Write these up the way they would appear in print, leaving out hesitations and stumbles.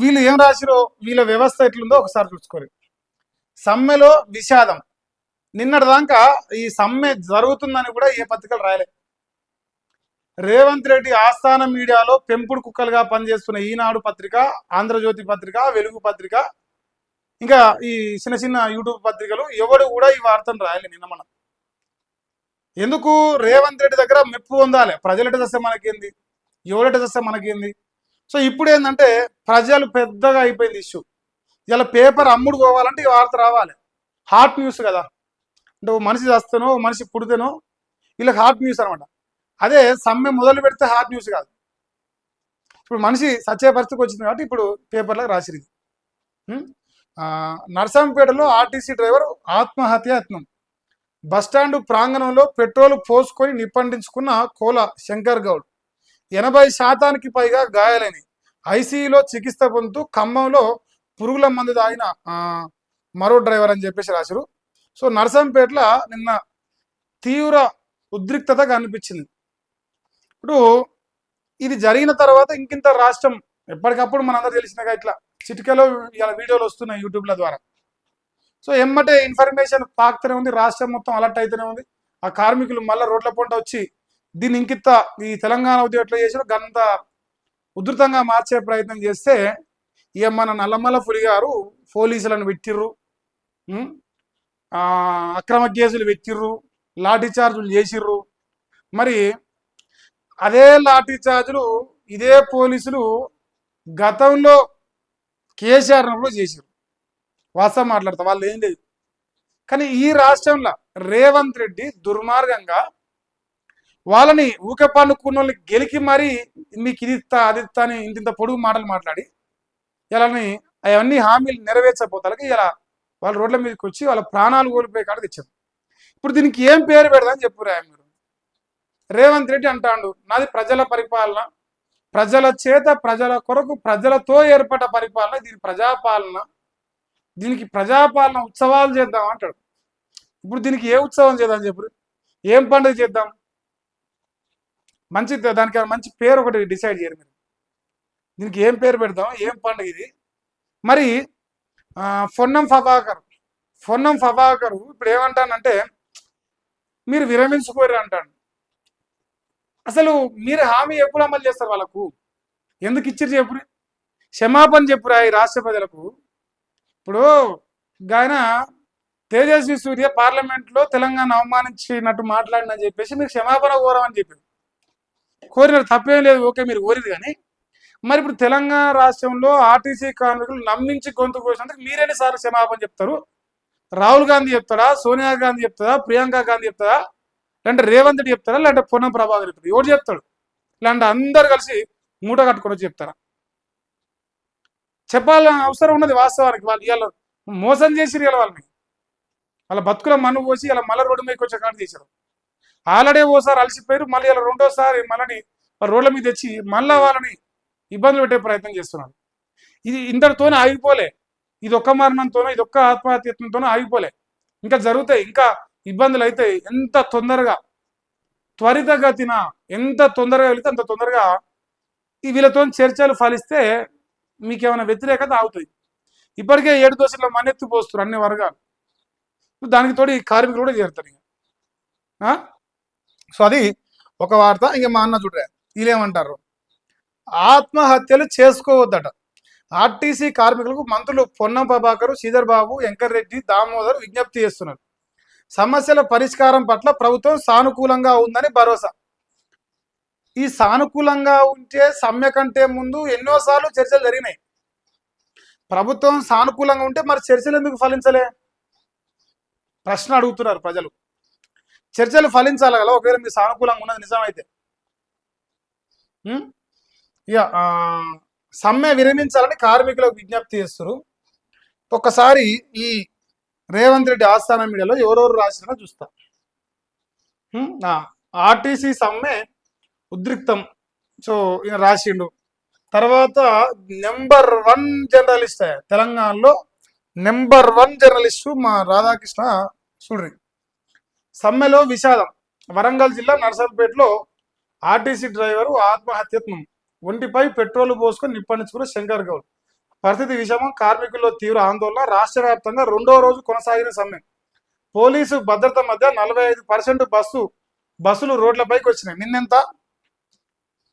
వీళ్ళు ఏం రాసిరో వీళ్ళ వ్యవస్థ ఎట్లుందో ఒకసారి చూసుకోరు. సమ్మెలో విషాదం. నిన్నటిదాకా ఈ సమ్మె జరుగుతుందని కూడా ఏ పత్రికలు రాయలే. రేవంత్ రెడ్డి ఆస్థాన మీడియాలో పెంపుడు కుక్కలుగా పనిచేస్తున్న ఈనాడు పత్రిక, ఆంధ్రజ్యోతి పత్రిక, వెలుగు పత్రిక, ఇంకా ఈ చిన్న చిన్న యూట్యూబ్ పత్రికలు ఎవడు కూడా ఈ వార్తను రాయలే. నిన్న మనం ఎందుకు రేవంత్ రెడ్డి దగ్గర మెప్పు పొందాలి. ప్రజలెట దశ మనకేంది, ఎవడెట దశ మనకేంది. సో ఇప్పుడు ఏంటంటే ప్రజలు పెద్దగా అయిపోయింది ఇష్యూ. ఇలా పేపర్ అమ్ముడు పోవాలంటే ఈ వార్త రావాలి. హాట్ న్యూస్ కదా, అంటే ఓ మనిషి చస్తేనో ఓ మనిషి పుడితేనో వీళ్ళకి హాట్ న్యూస్ అనమాట. అదే సమ్మె మొదలు పెడితే హాట్ న్యూస్ కాదు. ఇప్పుడు మనిషి సచ్చే పరిస్థితికి వచ్చింది కాబట్టి ఇప్పుడు పేపర్లకు రాసిరి. నర్సంపేటలో ఆర్టీసీ డ్రైవర్ ఆత్మహత్యాయత్నం. బస్టాండ్ ప్రాంగణంలో పెట్రోల్ పోసుకొని నిప్పండించుకున్న కోల శంకర్ గౌడ్. 80% పైగా గాయాలని ఐసీయూలో చికిత్స పొందుతూ ఖమ్మంలో పురుగుల మందు తాగిన మరో డ్రైవర్ అని చెప్పేసి రాశారు. సో నర్సంపేటలో నిన్న తీవ్ర ఉద్రిక్తత కనిపించింది. ఇప్పుడు ఇది జరిగిన తర్వాత ఇంకింత రాష్ట్రం ఎప్పటికప్పుడు మనందరూ తెలిసినగా ఇట్లా చిటికలో ఇలా వీడియోలు వస్తున్నాయి యూట్యూబ్ల ద్వారా. సో ఎమ్మటే ఇన్ఫర్మేషన్ పాకుతూనే ఉంది, రాష్ట్రం మొత్తం అలర్ట్ అయితేనే ఉంది. ఆ కార్మికులు మళ్ళీ రోడ్ల పొంట వచ్చి దీన్ని ఇంకింత ఈ తెలంగాణ ఉద్యోగం ఎట్లా చేసారో గంత ఉధృతంగా మార్చే ప్రయత్నం చేస్తే ఇక మన నల్లమల్ల పులి గారు పోలీసులను పెట్టిర్రు, అక్రమ కేసులు పెట్టిర్రు, లాఠీ చార్జులు చేసిర్రు. మరి అదే లాఠీ చార్జులు ఇదే పోలీసులు గతంలో కేసీఆర్ కూడా చేసిర్రు. వాస్తవం మాట్లాడతా, వాళ్ళు ఏం లేదు. కానీ ఈ రాష్ట్రంలో రేవంత్ రెడ్డి దుర్మార్గంగా వాళ్ళని ఊక పన్నుకున్న వాళ్ళని గెలికి మరీ మీకు ఇది ఇస్తా అది ఇస్తా అని ఇంత పొడుగు మాటలు మాట్లాడి ఇలాని అవన్నీ హామీలు నెరవేర్చకపోతాలకి ఇలా వాళ్ళ రోడ్ల మీదకి వచ్చి వాళ్ళ ప్రాణాలు కోల్పోయే కాడ తెచ్చారు. ఇప్పుడు దీనికి ఏం పేరు పెడదని చెప్పురా మీరు. రేవంత్ రెడ్డి అంటాడు నాది ప్రజల పరిపాలన, ప్రజల చేత ప్రజల కొరకు ప్రజలతో ఏర్పడ్డ పరిపాలన, దీని ప్రజాపాలన, దీనికి ప్రజాపాలన ఉత్సవాలు చేద్దాం అంటాడు. ఇప్పుడు దీనికి ఏ ఉత్సవం చేద్దాం చెప్పు, ఏం పండుగ చేద్దాం, మంచి దానికి మంచి పేరు ఒకటి డిసైడ్ చేయరు మీరు. దీనికి ఏం పేరు పెడదాం, ఏం పండుగ ఇది. మరి పొన్నం ప్రభాకర్ ఇప్పుడు ఏమంటానంటే మీరు విరమించుకోరు అంటాడు. అసలు మీరు హామీ ఎప్పుడు అమలు చేస్తారు, వాళ్ళకు ఎందుకు ఇచ్చిరు చెప్పురు, క్షమాపణ చెప్పురా ఈ రాష్ట్ర ప్రజలకు. ఇప్పుడు ఆయన తేజస్వి సూర్య పార్లమెంట్లో తెలంగాణ అవమానించినట్టు మాట్లాడినని చెప్పేసి మీరు క్షమాపణ కోరమని చెప్పారు. కోరినారు, తప్పేం లేదు, ఓకే మీరు కోరిరు. కానీ మరి ఇప్పుడు తెలంగాణ రాష్ట్రంలో ఆర్టీసీ కార్మికులు నమ్మించి గొంతు కోసినందుకు మీరెన్నిసార్లు క్షమాపణ చెప్తారు? రాహుల్ గాంధీ చెప్తారా, సోనియా గాంధీ చెప్తారా, ప్రియాంక గాంధీ చెప్తారా, లేదంటే రేవంత్ రెడ్డి చెప్తారా, లేదంటే పొన్నం ప్రభాకర్ చెప్తారు? ఎవరు చెప్తాడు? లేదంటే అందరు కలిసి మూట కట్టుకొని వచ్చి చెప్తారా? చెప్పాలని అవసరం ఉన్నది వాస్తవానికి. వాళ్ళు ఇవాళ మోసం చేసిరు, ఇలా వాళ్ళని వాళ్ళ బతుకుల మన్ను పోసి ఇలా మళ్ళీ రోడ్డు మీదకి వచ్చే కాడ చేశారు. ఆల్రెడీ ఓసారి అలసిపోయారు, మళ్ళీ ఇలా రెండోసారి మళ్ళీ రోడ్ల మీద తెచ్చి మళ్ళీ వాళ్ళని ఇబ్బందులు పెట్టే ప్రయత్నం చేస్తున్నారు. ఇది ఇంతటితోనే ఆగిపోలే, ఇది ఒక్క మరణంతోనో ఇది ఒక్క ఆత్మహత్యతోనో ఆగిపోలే, ఇంకా జరుగుతాయి, ఇంకా ఇబ్బందులు అవుతాయి. ఎంత తొందరగా త్వరితగతిన ఎంత తొందరగా వెళితే అంత తొందరగా ఈ వీళ్ళతో చర్చలు ఫలిస్తే మీకేమైనా వ్యతిరేకత అవుతుంది. ఇప్పటికే 7 దోశల్లో మన్నెత్తి పోస్తున్నారు అన్ని వర్గాలు, దానికి తోడు ఈ కార్మికులు కూడా చేరుతారు. సో అది ఒక వార్త. ఇంకా మా అన్న చూడరా వీళ్ళేమంటారు, ఆత్మహత్యలు చేసుకోవద్దట. ఆర్టీసీ కార్మికులకు మంత్రులు పొన్నం ప్రభాకర్, శ్రీధర్ బాబు, వెంకర్ రెడ్డి, దామోదర్ విజ్ఞప్తి చేస్తున్నారు. సమస్యల పరిష్కారం పట్ల ప్రభుత్వం సానుకూలంగా ఉందని భరోసా. ఈ సానుకూలంగా ఉంటే సమ్మె కంటే ముందు ఎన్నోసార్లు చర్చలు జరిగినాయి. ప్రభుత్వం సానుకూలంగా ఉంటే మరి చర్చలు ఎందుకు ఫలించలే ప్రశ్న అడుగుతున్నారు ప్రజలు. చర్చలు ఫలించాలి కదా ఒకవేళ మీరు సానుకూలంగా ఉన్నది నిజమైతే. ఇక సమ్మె విరమించాలని కార్మికులకు విజ్ఞప్తి చేస్తారు. ఒక్కసారి ఈ రేవంత్ రెడ్డి ఆస్థాన మీడియాలో ఎవరెవరు రాసినా చూస్తా. ఆర్టీసీ సమ్మె ఉద్రిక్తం, సో ఈయన రాసిండు. తర్వాత నెంబర్ 1 జర్నలిస్ట్ తెలంగాణలో నెంబర్ 1 జర్నలిస్టు మా రాధాకృష్ణ చూడ్రి. సమ్మెలో విషాదం. వరంగల్ జిల్లా నర్సంపేటలో ఆర్టీసీ డ్రైవరు ఆత్మహత్యత్నం. ఒంటిపై పెట్రోల్ పోసుకొని నిప్పండించుకున్న శంకర్ గౌడ్. పరిస్థితి విషమం, కార్మికుల్లో తీవ్ర ఆందోళన. రాష్ట్ర వ్యాప్తంగా రెండో రోజు కొనసాగిన సమ్మె. పోలీసు భద్రత మధ్య 45% బస్సులు రోడ్లపైకి వచ్చినాయి.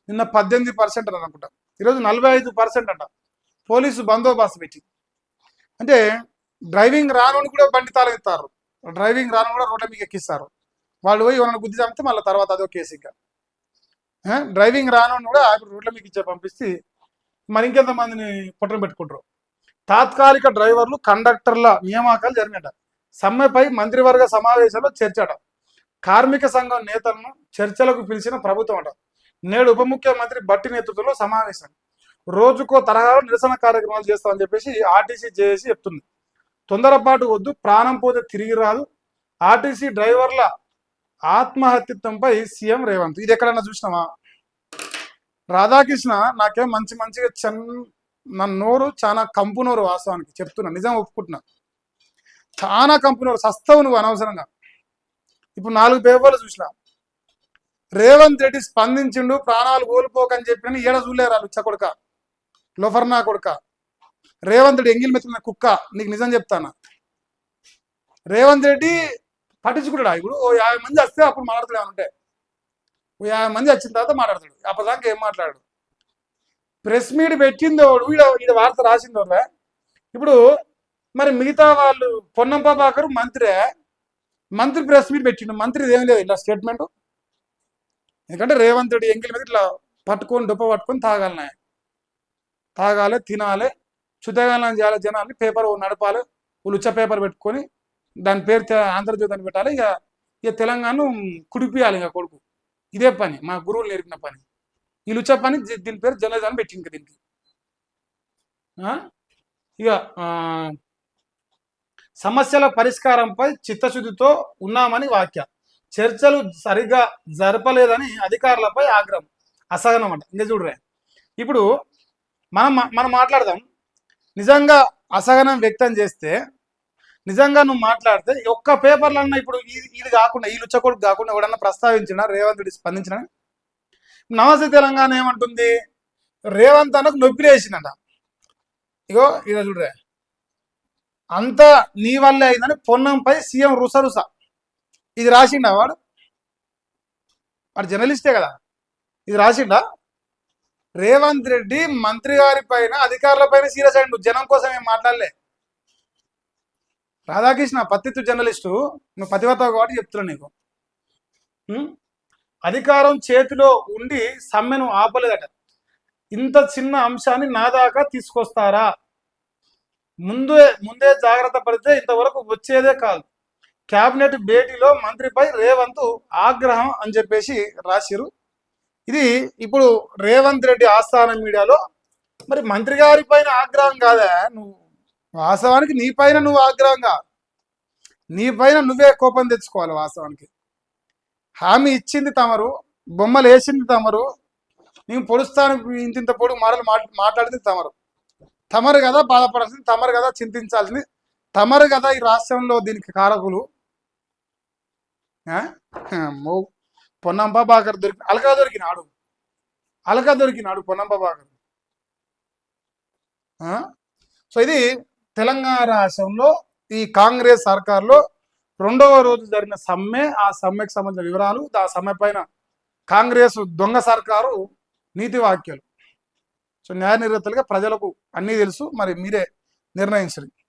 నిన్న 18% అని అనుకుంటా, ఈరోజు 45% అంట. పోలీసు బందోబస్తు పెట్టి, అంటే డ్రైవింగ్ రాను కూడా బండి తాళెత్తారు, డ్రైవింగ్ రాను కూడా రోడ్ల మీకు ఎక్కిస్తారు. వాళ్ళు పోయి ఎవరైనా గుద్ది చంపితే మళ్ళీ తర్వాత అదో కేసు. ఇంకా డ్రైవింగ్ రాను కూడా రోడ్ల మీకు ఇచ్చే పంపిస్తే మరి ఇంకెంతమందిని పొట్టన పెట్టుకుంటారు. తాత్కాలిక డ్రైవర్లు, కండక్టర్ల నియామకాలు జరిగినట. సమ్మెపై మంత్రివర్గ సమావేశంలో చర్చట. కార్మిక సంఘం నేతలను చర్చలకు పిలిచిన ప్రభుత్వం అట. నేడు ఉప ముఖ్యమంత్రి భట్టి నేతృత్వంలో సమావేశం. రోజుకో తరహాలో నిరసన కార్యక్రమాలు చేస్తామని చెప్పేసి ఆర్టీసీ జేఏసీ చెప్తుంది. తొందరపాటు వద్దు, ప్రాణం పోతే తిరిగి రాదు. ఆర్టీసీ డ్రైవర్ల ఆత్మహత్యత్వంపై సీఎం రేవంత్. ఇది ఎక్కడన్నా చూసినావా? రాధాకృష్ణ నాకేం మంచిగా నా నోరు చాలా కంపు నోరు, వాస్తవానికి చెప్తున్నా, నిజం ఒప్పుకుంటున్నా, చాలా కంపు నోరు. సస్తవు నువ్వు అనవసరంగా. ఇప్పుడు 4 పేపర్లు చూసినా, రేవంత్ రెడ్డి స్పందించిండు, ప్రాణాలు కోల్పోకని చెప్పిన ఏడ చూడలేరా లుచ్చ కొడుక, లోఫర్నా కొడుక. రేవంత్ రెడ్డి ఎంగిల్ మెత్తున్న కుక్క, నీకు నిజం చెప్తానా. రేవంత్ రెడ్డి పట్టించుకుంటాడా? ఇప్పుడు ఓ 50 మంది వస్తే అప్పుడు మాట్లాడతాడు, ఏమంటే ఓ 50 మంది వచ్చిన తర్వాత మాట్లాడతాడు, అప్పటిదాకా ఏం మాట్లాడు. ప్రెస్ మీట్ పెట్టిందోడు, ఈడ వార్త రాసిందోళ్ళే. ఇప్పుడు మరి మిగతా వాళ్ళు, పొన్నం ప్రభాకర్ మంత్రి ప్రెస్ మీట్ పెట్టిండు, మంత్రిది ఏం లేదు ఇలా స్టేట్మెంట్. ఎందుకంటే రేవంత్ రెడ్డి ఎంగిల్ మీద ఇట్లా డొప్ప పట్టుకొని తాగాలి, తినాలి, చుతగాలని చేయాలి, జనాల్ని పేపర్ నడపాలి, ఉచ్చ పేపర్ పెట్టుకొని దాని పేరు ఆంధ్రజ్యోతి అని పెట్టాలి. ఇక తెలంగాణ కుడిపియాలి ఇంకా కొడుకు. ఇదే పని, మా గురువులు నేర్పిన పని. ఈ లుచ్చ పని, దీని పేరు జర్నలిజం అని పెట్టింది. దీనికి ఇక సమస్యల పరిష్కారంపై చిత్తశుద్ధితో ఉన్నామని వాక్య. చర్చలు సరిగ్గా జరపలేదని అధికారులపై ఆగ్రహం, అసహనం అంట. ఇంకా చూడరే, ఇప్పుడు మనం మాట్లాడదాం. నిజంగా అసహనం వ్యక్తం చేస్తే, నిజంగా నువ్వు మాట్లాడితే ఒక్క పేపర్లు అన్నా, ఇప్పుడు ఇది కాకుండా, ఈ లుచ్చకొడుకు కాకుండా ఎవడన్నా ప్రస్తావించిన రేవంత్ రెడ్డి స్పందించిన? నమస్తే తెలంగాణ ఏమంటుంది, రేవంత్ అన్నకు నొప్పిలేసిందంట. ఇగో ఇక చూడరే, అంతా నీ వల్లే అయిందని పొన్నంపై సీఎం రుసరుస. ఇది రాసిండా వాడు జర్నలిస్టే కదా, ఇది రాసిండా? రేవంత్ రెడ్డి మంత్రి గారి పైన, అధికారుల పైన సీరియస్ అయ్యిండు, జనం కోసం ఏం మాట్లాడలే. రాధాకృష్ణ పత్తిత్తు జర్నలిస్టు, నువ్వు పతివతావు కాబట్టి చెప్తున్నా నీకు. అధికారం చేతిలో ఉండి సమ్మెను ఆపలేదట. ఇంత చిన్న అంశాన్ని నా దాకా తీసుకొస్తారా? ముందే జాగ్రత్త పడితే ఇంతవరకు వచ్చేదే కాదు. కేబినెట్ భేటీలో మంత్రిపై రేవంత్ ఆగ్రహం అని చెప్పేసి రాసిరు. ఇది ఇప్పుడు రేవంత్ రెడ్డి ఆస్థాన మీడియాలో. మరి మంత్రి గారి పైన ఆగ్రహం కాదా? నువ్వు వాస్తవానికి నీ పైన నువ్వు ఆగ్రహంగా, నీ పైన నువ్వే కోపం తెచ్చుకోవాలి. వాస్తవానికి హామీ ఇచ్చింది తమరు, బొమ్మలు వేసింది తమరు, నేను పొడుస్తాను ఇంత పొడుగు మాట్లాడింది తమరు కదా బాధపడాల్సింది, తమరు కదా చింతించాల్సింది, తమరు కదా ఈ రాష్ట్రంలో దీనికి కారకులు. పొన్నం ప్రభాకర్ అలకా దొరికినాడు పొన్నం ప్రభాకర్. సో ఇది తెలంగాణ రాష్ట్రంలో ఈ కాంగ్రెస్ సర్కార్లో రెండవ రోజు జరిగిన సమ్మె, ఆ సమ్మెకు సంబంధించిన వివరాలు, ఆ సమ్మె పైన కాంగ్రెస్ దొంగ సర్కారు నీతి వాక్యాలు. సో న్యాయ నిర్ణేతలుగా ప్రజలకు అన్నీ తెలుసు, మరి మీరే నిర్ణయించండి.